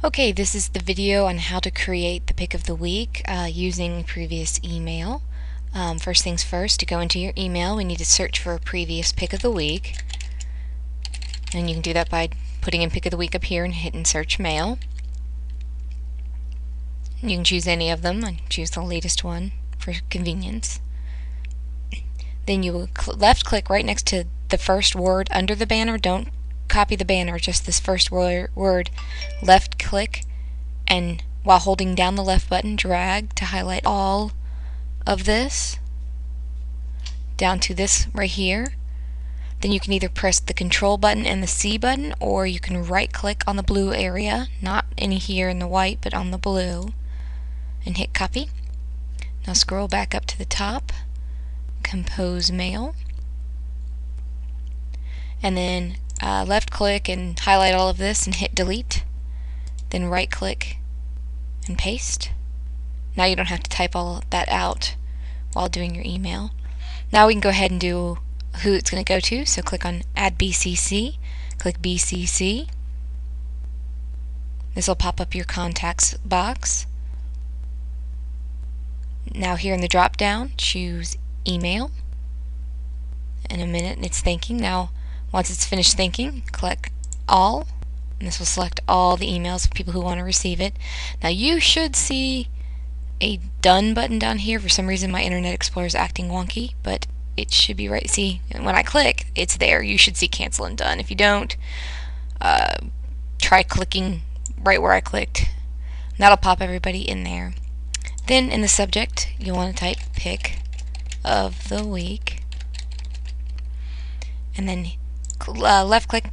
Okay, this is the video on how to create the pick of the week using previous email. First things first, to go into your email, we need to search for a previous pick of the week. And you can do that by putting in pick of the week up here and hitting search mail. And you can choose any of them and choose the latest one for convenience. Then you will left click right next to the first word under the banner. Don't copy the banner, just this first word. Left click, and while holding down the left button, drag to highlight all of this down to this right here. Then you can either press the control button and the C button, or you can right click on the blue area, not any here in the white, but on the blue, and hit copy. Now scroll back up to the top, compose mail, and then left click and highlight all of this and hit delete. Then right click and paste. Now you don't have to type all that out while doing your email. Now we can go ahead and do who it's going to go to. So click on add BCC, click BCC. This will pop up your contacts box. Now here in the drop down, choose email. In a minute it's thinking. Now once it's finished thinking, click all, and this will select all the emails of people who want to receive it. Now you should see a done button down here. For some reason my Internet Explorer is acting wonky, but it should be right. See, when I click, it's there. You should see cancel and done. If you don't, try clicking right where I clicked. That'll pop everybody in there. Then in the subject, you'll want to type pick of the week, and then left click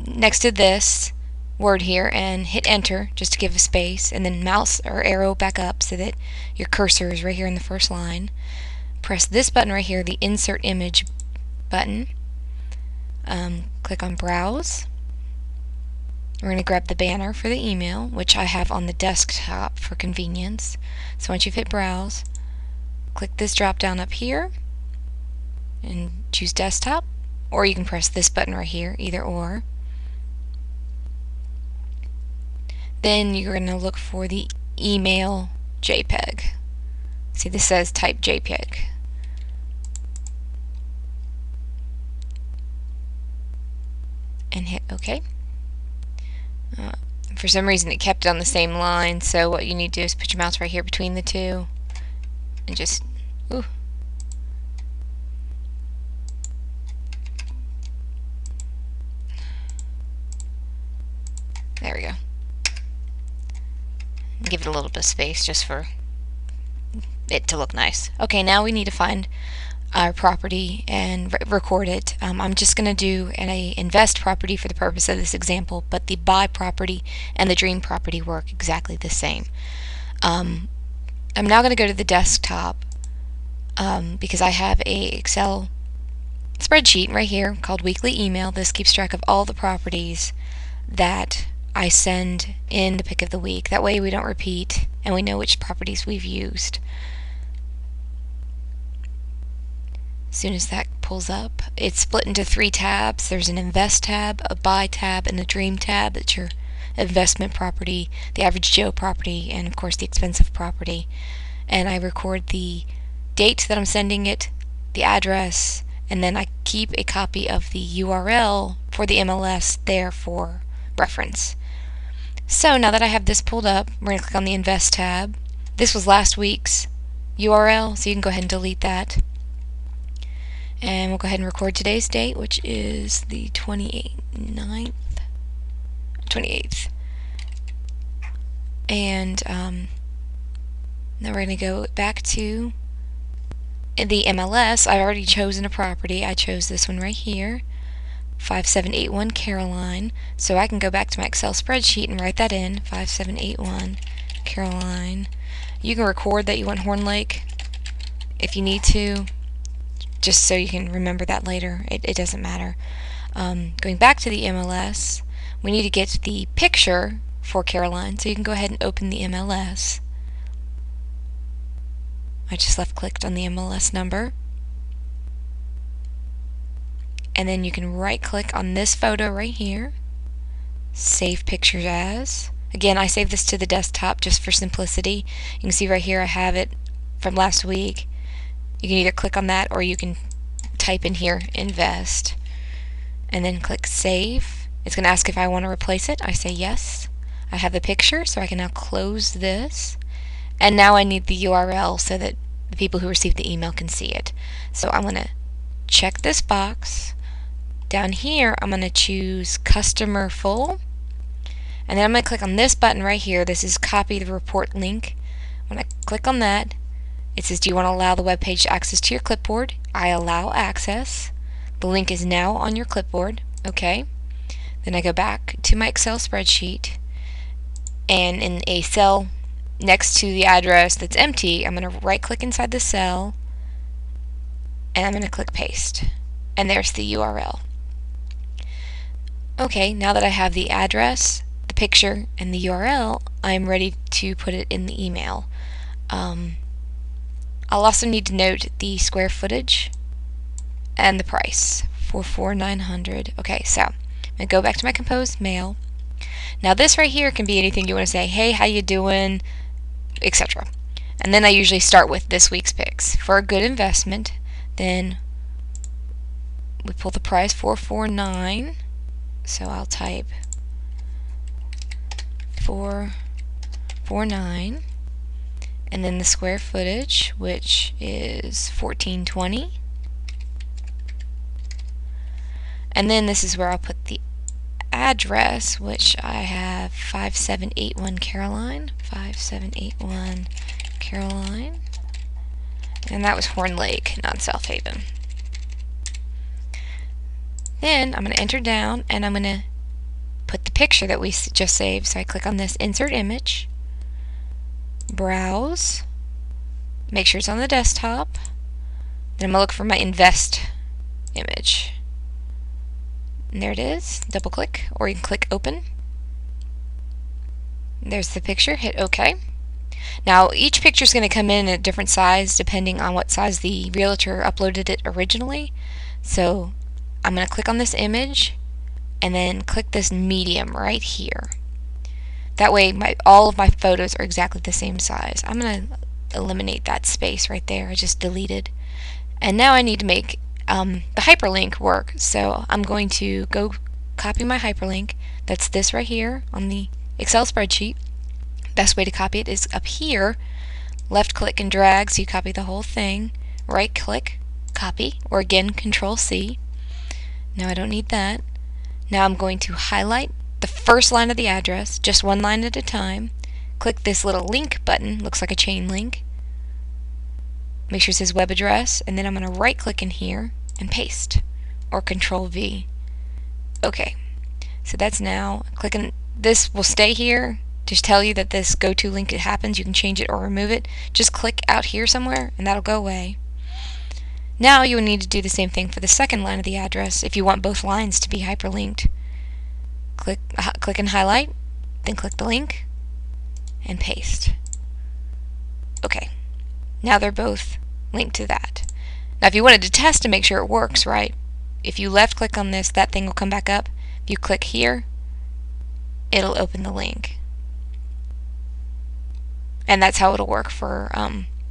next to this word here and hit enter just to give a space, and then mouse or arrow back up so that your cursor is right here in the first line. Press this button right here, the insert image button. Click on browse. We're going to grab the banner for the email, which I have on the desktop for convenience. So once you've hit browse, click this drop down up here and choose desktop, or you can press this button right here, either or. Then you're going to look for the email JPEG. See, this says type JPEG. And hit OK. For some reason it kept it on the same line, so what you need to do is put your mouse right here between the two and just there we go. Give it a little bit of space just for it to look nice. Okay, now we need to find our property and record it. I'm just going to do an invest property for the purpose of this example, but the buy property and the dream property work exactly the same. I'm now going to go to the desktop because I have a Excel spreadsheet right here called weekly email. This keeps track of all the properties that I send in the pick of the week. That way we don't repeat and we know which properties we've used. As soon as that pulls up, it's split into 3 tabs. There's an invest tab, a buy tab, and a dream tab. That's your investment property, the average Joe property, and of course the expensive property. And I record the date that I'm sending it, the address, and then I keep a copy of the URL for the MLS there for reference. So now that I have this pulled up, we're going to click on the invest tab. This was last week's URL, so you can go ahead and delete that. And we'll go ahead and record today's date, which is the 28th. And now we're going to go back to the MLS. I've already chosen a property. I chose this one right here, 5781 Caroline. So I can go back to my Excel spreadsheet and write that in, 5781 Caroline. You can record that you want Horn Lake if you need to, just so you can remember that later. It doesn't matter. Going back to the MLS, we need to get the picture for Caroline, so you can go ahead and open the MLS. I just left clicked on the MLS number, and then you can right click on this photo right here save pictures as. Again, I save this to the desktop just for simplicity. You can see right here I have it from last week. You can either click on that or you can type in here invest and then click save. It's going to ask if I want to replace it. I say yes. I have the picture, so I can now close this. And now I need the URL so that the people who receive the email can see it. So I'm going to check this box. Down here, I'm going to choose customer full. And then I'm going to click on this button right here. This is copy the report link. When I click on that, it says, do you want to allow the web page access to your clipboard? I allow access. The link is now on your clipboard. Okay. Then I go back to my Excel spreadsheet, and in a cell next to the address that's empty, I'm going to right click inside the cell and I'm going to click paste. And there's the URL. Okay, now that I have the address, the picture, and the URL, I'm ready to put it in the email. I'll also need to note the square footage and the price for $4,900. Okay, so I'm going to go back to my composed mail. Now this right here can be anything you want to say, hey, how you doing, etc. And then I usually start with this week's picks. For a good investment, then we pull the price $449. So I'll type 449, and then the square footage, which is 1420. And then this is where I'll put the address, which I have 5781 Caroline, 5781 Caroline, and that was Horn Lake, not South Haven. Then I'm going to enter down and I'm going to put the picture that we just saved. So I click on this insert image, browse, make sure it's on the desktop, then I'm going to look for my invest image. And there it is. Double click, or you can click open. There's the picture. Hit OK. Now each picture is going to come in a different size depending on what size the realtor uploaded it originally. So I'm going to click on this image and then click this medium right here. That way all of my photos are exactly the same size. I'm going to eliminate that space right there. I just deleted. And now I need to make the hyperlink work. So I'm going to go copy my hyperlink. That's this right here on the Excel spreadsheet. Best way to copy it is up here. Left click and drag so you copy the whole thing. Right click, copy, or again Control C. Now I don't need that. Now I'm going to highlight the first line of the address, just one line at a time. Click this little link button, looks like a chain link. Make sure it says web address, and then I'm going to right click in here and paste, or Control V. Okay, so that's now clicking. This will stay here to tell you that this go to link happens. You can change it or remove it. Just click out here somewhere and that'll go away. Now you will need to do the same thing for the second line of the address if you want both lines to be hyperlinked. Click and highlight, then click the link and paste. Okay, now they're both linked to that. Now if you wanted to test to make sure it works right, if you left click on this, that thing will come back up. If you click here, it'll open the link. And that's how it'll work for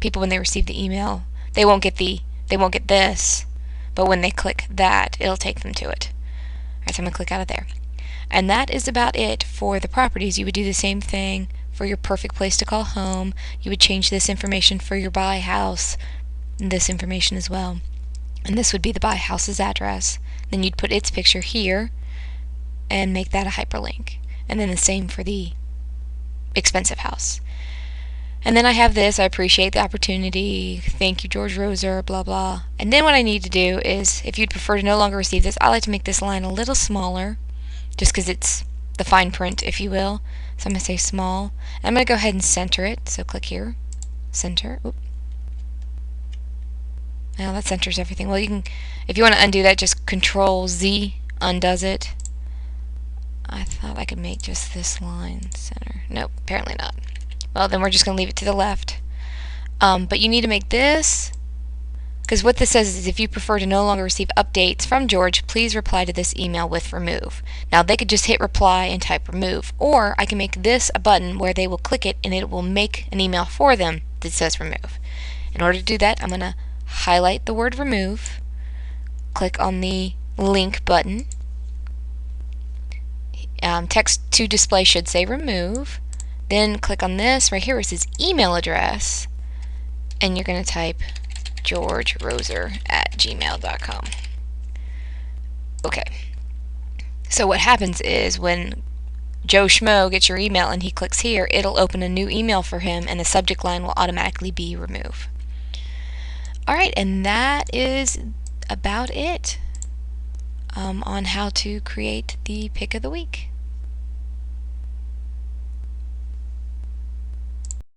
people when they receive the email. They won't get this, but when they click that, it'll take them to it. Alright, so I'm going to click out of there. And that is about it for the properties. You would do the same thing for your perfect place to call home. You would change this information for your buy house, and this information as well. And this would be the buy house's address. Then you'd put its picture here and make that a hyperlink. And then the same for the expensive house. And then I have this, I appreciate the opportunity, thank you George Roser, blah blah. And then what I need to do is, if you'd prefer to no longer receive this, I like to make this line a little smaller, just because it's the fine print, if you will. So I'm going to say small. And I'm going to go ahead and center it, so click here, center. Oop. Now that centers everything. Well, you can, if you want to undo that, just Control Z undoes it. I thought I could make just this line center. Nope, apparently not. Well, then we're just going to leave it to the left. But you need to make this Because what this says is if you prefer to no longer receive updates from George, please reply to this email with remove. Now they could just hit reply and type remove, or I can make this a button where they will click it and it will make an email for them that says remove. In order to do that, I'm going to highlight the word remove, click on the link button. Text to display should say remove. Then click on this right here where it says email address, and you're going to type georgeroser@gmail.com. Okay. So what happens is when Joe Schmo gets your email and he clicks here, it'll open a new email for him and the subject line will automatically be remove. Alright, and that is about it on how to create the pick of the week.